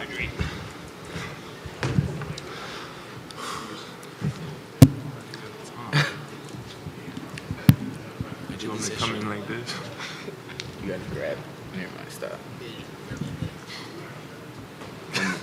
hydrate. Did you want me to come in like this? You got to grab. Never mind, stop.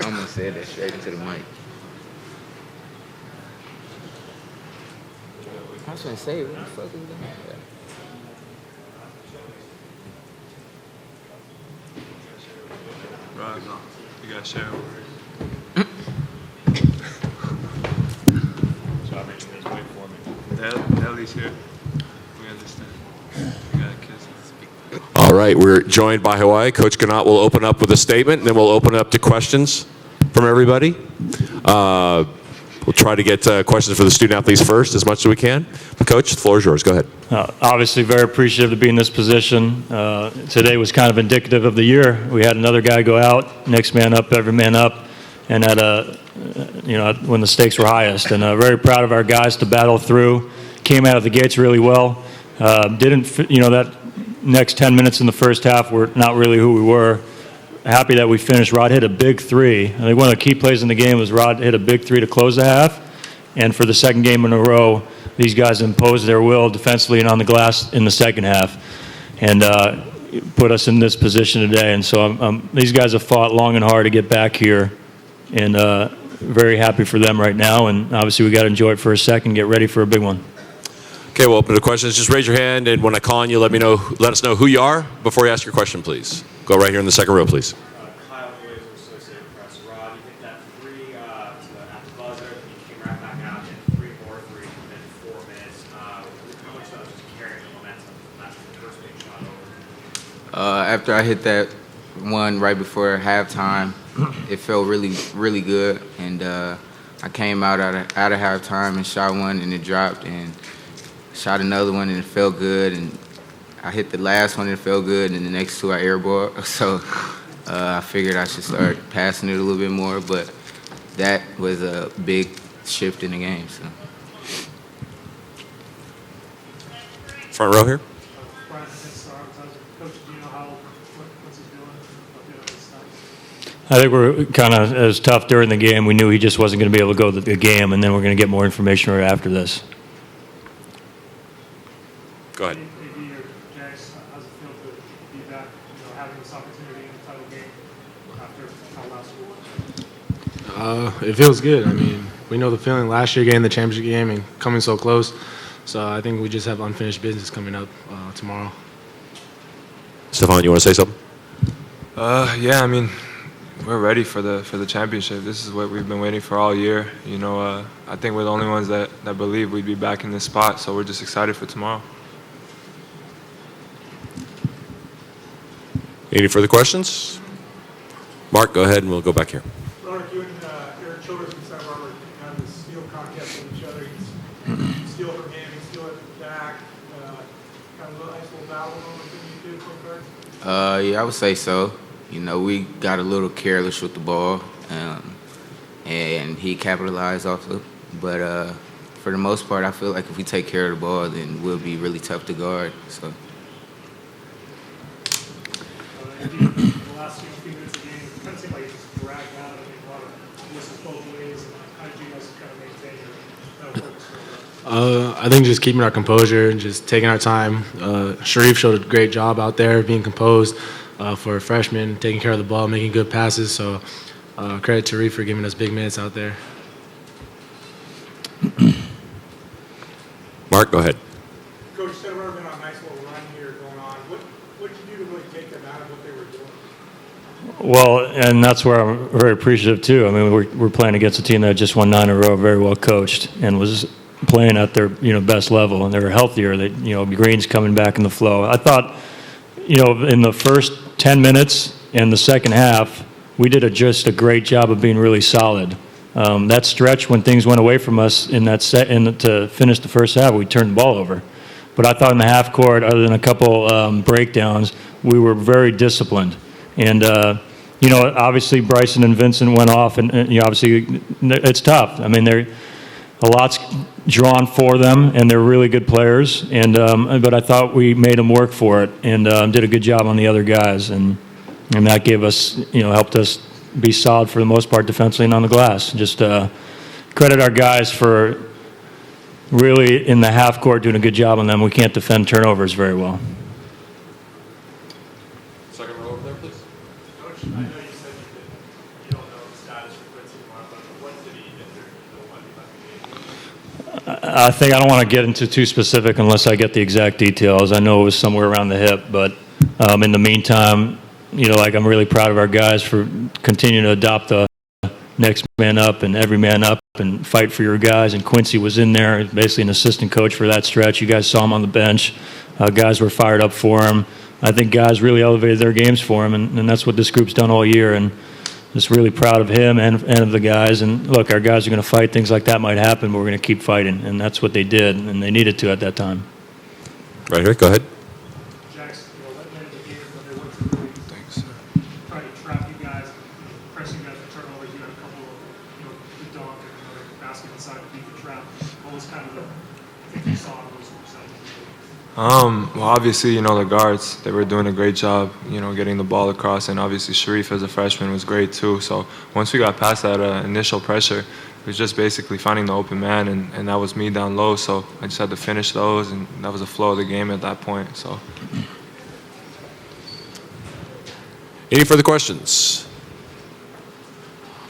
I'm going to say that straight into the mic. I was going to say, what the fuck is that? Right, you got to share. Sorry, you guys wait for me. Nelly's here. We understand. We got to kiss. All right, we're joined by Hawaii. Coach Ganot will open up with a statement, and then we'll open up to questions from everybody. We'll try to get questions for the student athletes first as much as we can. But Coach, the floor is yours. Go ahead. Obviously very appreciative to be in this position. Today was kind of indicative of the year. We had another guy go out, next man up, every man up, and when the stakes were highest. And very proud of our guys to battle through. Came out of the gates really well. That next 10 minutes in the first half were not really who we were. Happy that we finished. Rod hit a big three. I think one of the key plays in the game was Rod hit a big three to close the half. And for the second game in a row, these guys imposed their will defensively and on the glass in the second half and put us in this position today. And so these guys have fought long and hard to get back here, and very happy for them right now. And obviously we got to enjoy it for a second, get ready for a big one. Okay, we'll open to questions. Just raise your hand, and when I call on you, let us know who you are before you ask your question, please. Go right here in the second row, please. Kyle Blazer, Associated Press. Rod, you hit that three at the buzzer. You came right back out and 3 more threes within 4 minutes. How much of that was just carrying the momentum after the first big shot over? After I hit that one right before halftime, it felt really, really good. And I came out of halftime and shot one, and it dropped, and shot another one, and it felt good. And I hit the last one, and it felt good, and the next two I airballed. So I figured I should start passing it a little bit more, but that was a big shift in the game. So. Front row here. I think we're kind of as tough during the game. We knew he just wasn't going to be able to go the game, and then we're going to get more information right after this. Go ahead. How's it feel to be back, having this opportunity in the title game after how last week? It feels good. I mean, we know the feeling last year getting the championship game and coming so close. So I think we just have unfinished business coming up tomorrow. Stefan, you want to say something? Yeah, I mean, we're ready for the championship. This is what we've been waiting for all year. I think we're the only ones that believe we'd be back in this spot, so we're just excited for tomorrow. Any further questions? Mark, go ahead, and we'll go back here. Mark, you and Eric Childress and Sam Robert had this steal contest with each other. You steal from him, you steal it back. Kind of a nice little battle moment that you did so far? Yeah, I would say so. We got a little careless with the ball, and he capitalized off of it. But for the most part, I feel like if we take care of the ball, then we'll be really tough to guard. So. The last few minutes of the game, it kind of seemed like it just dragged out. I think a lot of misses both ways. How did you guys kind of maintain your focus? I think just keeping our composure and just taking our time. Sharif showed a great job out there being composed for a freshman, taking care of the ball, making good passes. So credit to Sharif for giving us big minutes out there. Mark, go ahead. Coach, Sam Robert been on a nice little run here going on. What did you do to really take them out of what they were doing? Well, and that's where I'm very appreciative too. I mean, we're playing against a team that just won 9 in a row, very well coached, and was playing at their best level, and they were healthier. Green's coming back in the flow. I thought, in the first 10 minutes and the second half, we did just a great job of being really solid. That stretch when things went away from us in that to finish the first half, we turned the ball over. But I thought in the half court, other than a couple breakdowns, we were very disciplined. And obviously Bryson and Vincent went off, and obviously it's tough. I mean, a lot's drawn for them, and they're really good players. And but I thought we made them work for it, and did a good job on the other guys, and that gave us, helped us be solid for the most part defensively and on the glass. Just credit our guys for really in the half court doing a good job on them. We can't defend turnovers very well. Second row over there, please. Coach, I know you said you don't know the status for Quincy Moore, but when did he injure? I think I don't want to get into too specific unless I get the exact details. I know it was somewhere around the hip, but in the meantime, like I'm really proud of our guys for continuing to adopt the next man up and every man up and fight for your guys. And Quincy was in there, basically an assistant coach for that stretch. You guys saw him on the bench. Guys were fired up for him. I think guys really elevated their games for him, and that's what this group's done all year. And just really proud of him and of the guys. And look, our guys are going to fight. Things like that might happen, but we're going to keep fighting. And that's what they did, and they needed to at that time. Right here, go ahead. Jackson, that led the game, but they went to really try to trap you guys, pressing you guys for turnovers. You had a couple of the dunk and another basket inside to beat the trap. What was kind of the thing you saw in those percentages? Well, obviously, the guards, they were doing a great job, getting the ball across. And obviously, Sharif as a freshman was great too. So once we got past that initial pressure, it was just basically finding the open man. And that was me down low. So I just had to finish those. And that was the flow of the game at that point. So. Any further questions?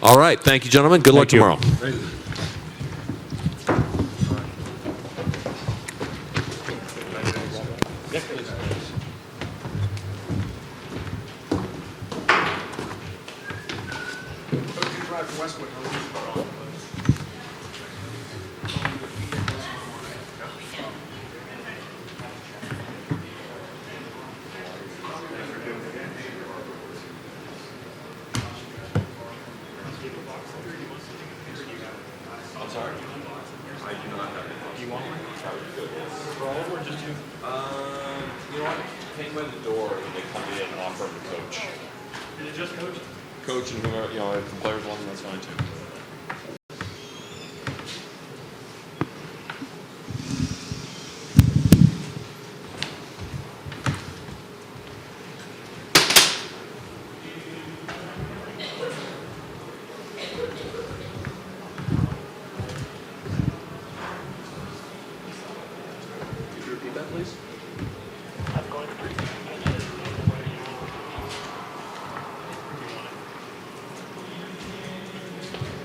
All right. Thank you, gentlemen. Good luck tomorrow. Hang by the door when they come in and offer him to coach. Is it just coach? Coach and whoever, if the players want him, that's fine too. Could you repeat that, please?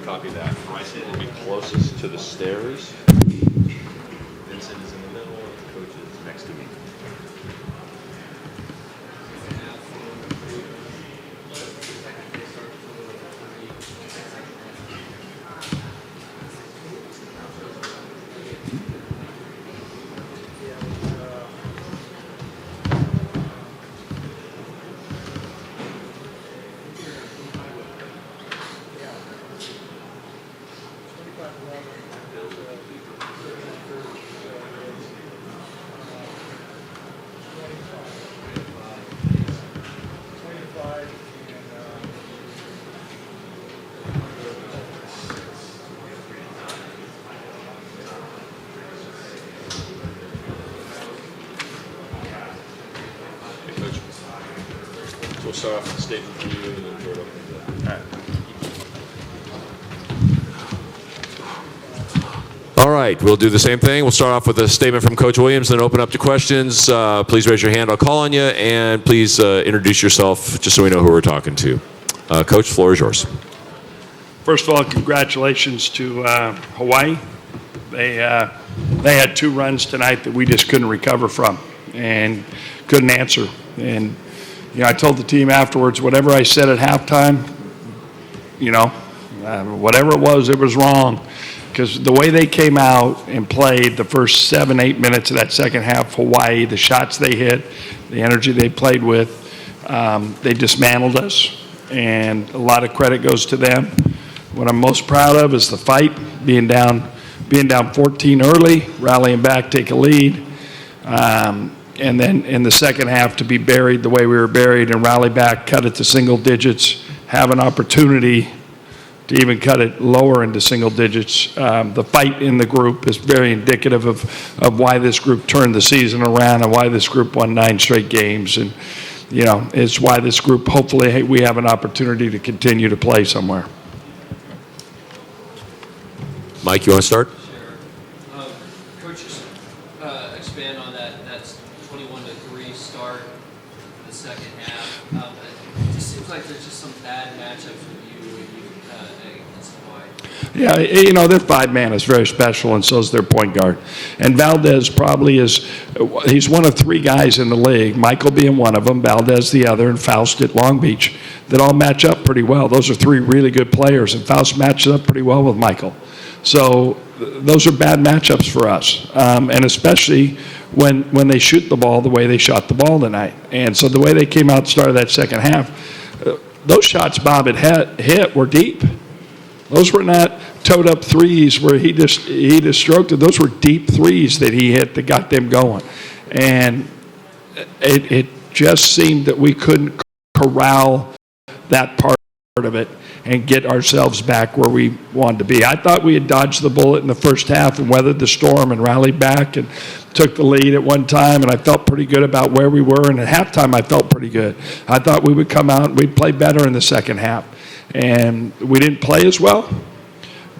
Copy that. I said it'll be closest to the stairs. Vincent is in the middle, the coach is next to me. We'll start off with a statement from you and then throw it up into All right, we'll do the same thing. We'll start off with a statement from Coach Williams, then open up to questions. Please raise your hand. I'll call on you, and please introduce yourself just so we know who we're talking to. Coach, the floor is yours. First of all, congratulations to Hawaii. They had two runs tonight that we just couldn't recover from and couldn't answer. And I told the team afterwards, whatever I said at halftime, whatever it was wrong. Because the way they came out and played the first 7-8 minutes of that second half, Hawaii, the shots they hit, the energy they played with, they dismantled us. And a lot of credit goes to them. What I'm most proud of is the fight, being down 14 early, rallying back, take a lead. And then in the second half to be buried the way we were buried and rally back, cut it to single digits, have an opportunity to even cut it lower into single digits. The fight in the group is very indicative of why this group turned the season around and why this group won 9 straight games. And, is why this group, hopefully, hey, we have an opportunity to continue to play somewhere. Mike, you want to start? Sure. Coach, just expand on that 21-3 start for the second half. It just seems like there's just some bad matchups with you against Hawaii. Yeah, their five-man is very special, and so is their point guard. And Valdez probably is, he's one of three guys in the league, Michael being one of them, Valdez the other, and Faust at Long Beach, that all match up pretty well. Those are three really good players, and Faust matches up pretty well with Michael. So those are bad matchups for us, and especially when they shoot the ball the way they shot the ball tonight. And so the way they came out at the start of that second half, those shots Bob had hit were deep. Those were not toed up threes where he just stroked it. Those were deep threes that he hit that got them going. And it just seemed that we couldn't corral that part of it and get ourselves back where we wanted to be. I thought we had dodged the bullet in the first half and weathered the storm and rallied back and took the lead at one time, and I felt pretty good about where we were. And at halftime, I felt pretty good. I thought we would come out and we'd play better in the second half. And we didn't play as well,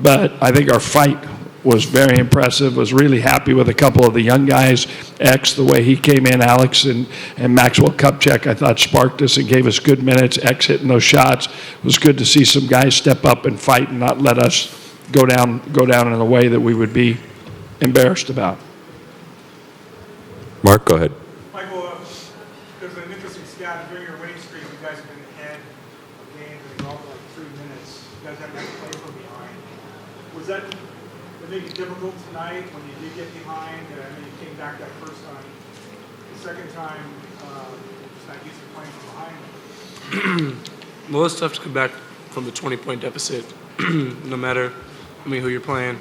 but I think our fight was very impressive. Was really happy with a couple of the young guys. X, the way he came in, Alex and Maxwell Kupchak, I thought sparked us and gave us good minutes. X hitting those shots. It was good to see some guys step up and fight and not let us go down in a way that we would be embarrassed about. Mark, go ahead. Michael, there's an interesting stat. During your winning streak, you guys have been ahead of games and involved for like 3 minutes. You guys haven't had to play from behind. Was that make it difficult tonight when you did get behind? I mean, you came back that first time. The second time, just not used to playing from behind. Well, it's tough to come back from a 20-point deficit, no matter, who you're playing.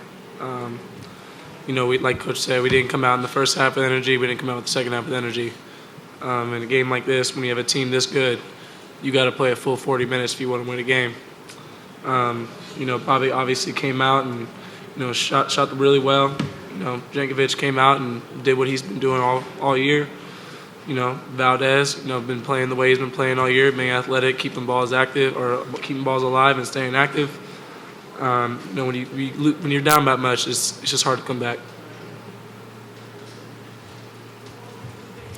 Like Coach said, we didn't come out in the first half with energy. We didn't come out with the second half with energy. In a game like this, when you have a team this good, you got to play a full 40 minutes if you want to win a game. Bobby obviously came out and shot really well. Jankovic came out and did what he's been doing all year. Valdez, been playing the way he's been playing all year, being athletic, keeping balls active or keeping balls alive and staying active. When you're down that much, it's just hard to come back.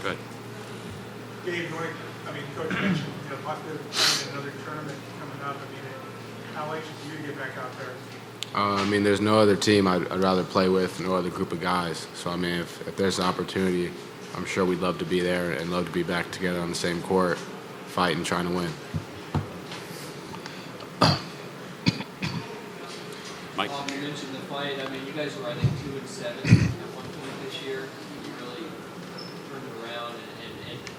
Go ahead. Dave, Coach mentioned, possibly playing another tournament coming up. How anxious are you to get back out there? There's no other team I'd rather play with, no other group of guys. So, if there's an opportunity, I'm sure we'd love to be there and love to be back together on the same court, fighting, trying to win. Mike. You mentioned the fight. You guys were, I think, 2-7 at one point this year. You really turned it around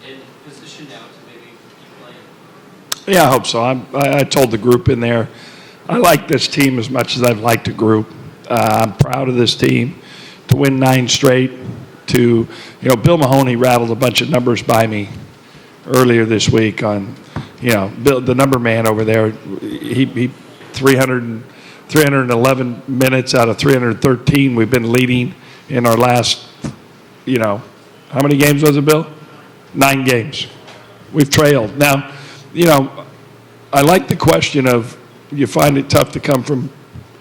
and positioned now to maybe keep playing. Yeah, I hope so. I told the group in there, I like this team as much as I've liked a group. I'm proud of this team to win 9 straight. Bill Mahoney rattled a bunch of numbers by me earlier this week on, Bill, the number man over there. He 311 minutes out of 313 we've been leading in our last, how many games was it, Bill? 9 games. We've trailed. Now, I like the question of, you find it tough to come from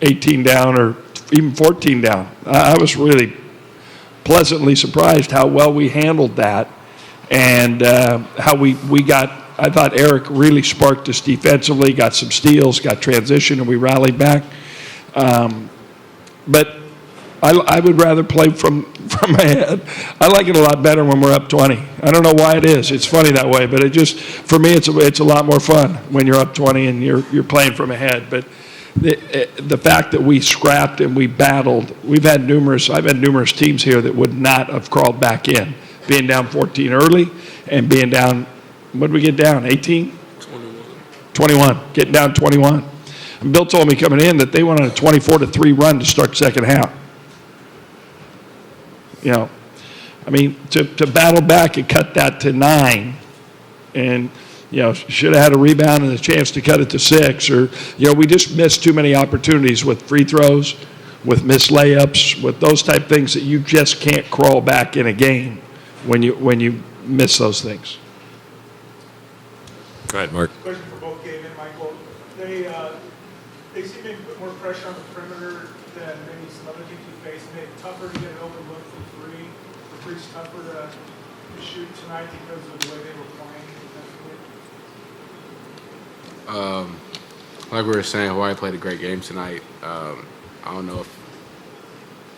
18 down or even 14 down. I was really pleasantly surprised how well we handled that and how we got, I thought Eric really sparked us defensively, got some steals, got transition, and we rallied back. But I would rather play from ahead. I like it a lot better when we're up 20. I don't know why it is. It's funny that way, but for me, it's a lot more fun when you're up 20 and you're playing from ahead. But the fact that we scrapped and we battled, I've had numerous teams here that would not have crawled back in, being down 14 early and being down, what did we get down, 18? 21, getting down 21. And Bill told me coming in that they went on a 24-3 run to start second half. To battle back and cut that to 9 and, should have had a rebound and a chance to cut it to 6 or, we just missed too many opportunities with free throws, with missed layups, with those type things that you just can't crawl back in a game when you miss those things. Go ahead, Mark. Question for both Gabe and Michael. They seem to put more pressure on the perimeter than maybe some other teams we face. Made it tougher to get an open look from three. The three's tougher to shoot tonight because of the way they were playing defensively. Like we were saying, Hawaii played a great game tonight. I don't know if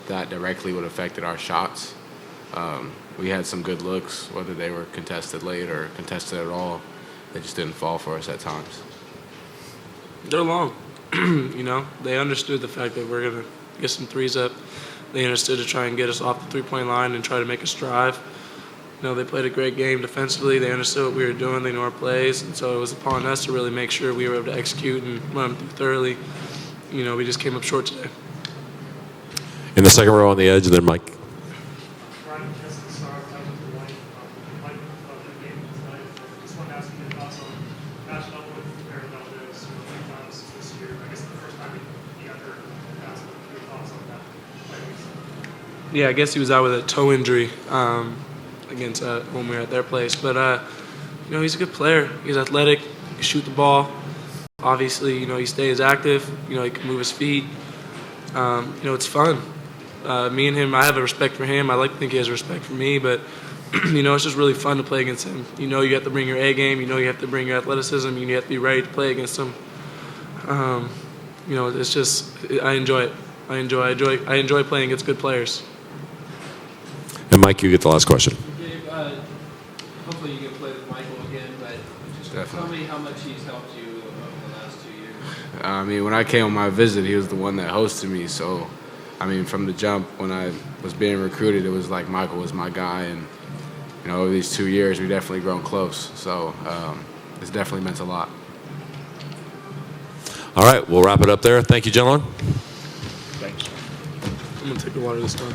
that directly would have affected our shots. We had some good looks, whether they were contested late or contested at all. They just didn't fall for us at times. They're long. They understood the fact that we're going to get some threes up. They understood to try and get us off the three-point line and try to make us drive. They played a great game defensively. They understood what we were doing. They knew our plays. And so it was upon us to really make sure we were able to execute and run them through thoroughly. We just came up short today. In the second row on the edge, and then Mike. Ryan Kessler, Star, that was the line of the game tonight. Just wanted to ask you your thoughts on matching up with Aaron Valdez a few times this year. I guess the first time he got hurt, ask your thoughts on that. Yeah, I guess he was out with a toe injury against when we were at their place. But, he's a good player. He's athletic. He can shoot the ball. Obviously, he stays active. He can move his feet. It's fun. Me and him, I have a respect for him. I like to think he has respect for me. But, it's just really fun to play against him. You have to bring your A game. You have to bring your athleticism. You have to be ready to play against him. It's just, I enjoy it. I enjoy playing against good players. And Mike, you get the last question. Gabe, hopefully you can play with Michael again, but just tell me how much he's helped you over the last 2 years. When I came on my visit, he was the one that hosted me. So, from the jump, when I was being recruited, it was like Michael was my guy. And, over these 2 years, we definitely grown close. So, it's definitely meant a lot. All right, we'll wrap it up there. Thank you, gentlemen. I'm going to take the water this time.